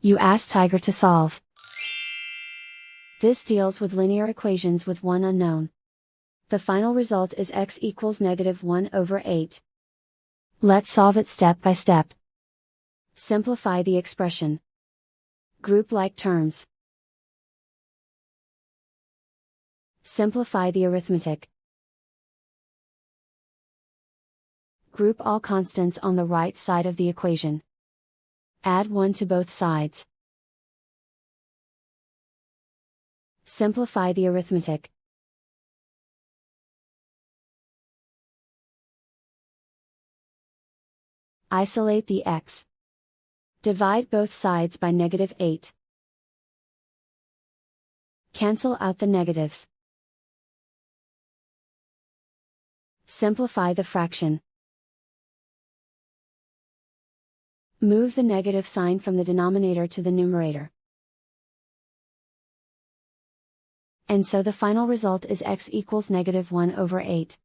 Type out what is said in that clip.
You ask Tiger to solve. This deals with linear equations with one unknown. The final result is x equals -1/8. Let's solve it step by step. Simplify the expression. Group like terms. Simplify the arithmetic. Group all constants on the right side of the equation. Add 1 to both sides. Simplify the arithmetic. Isolate the x. Divide both sides by -8. Cancel out the negatives. Simplify the fraction. Move the negative sign from the denominator to the numerator. And so the final result is x equals -1/8.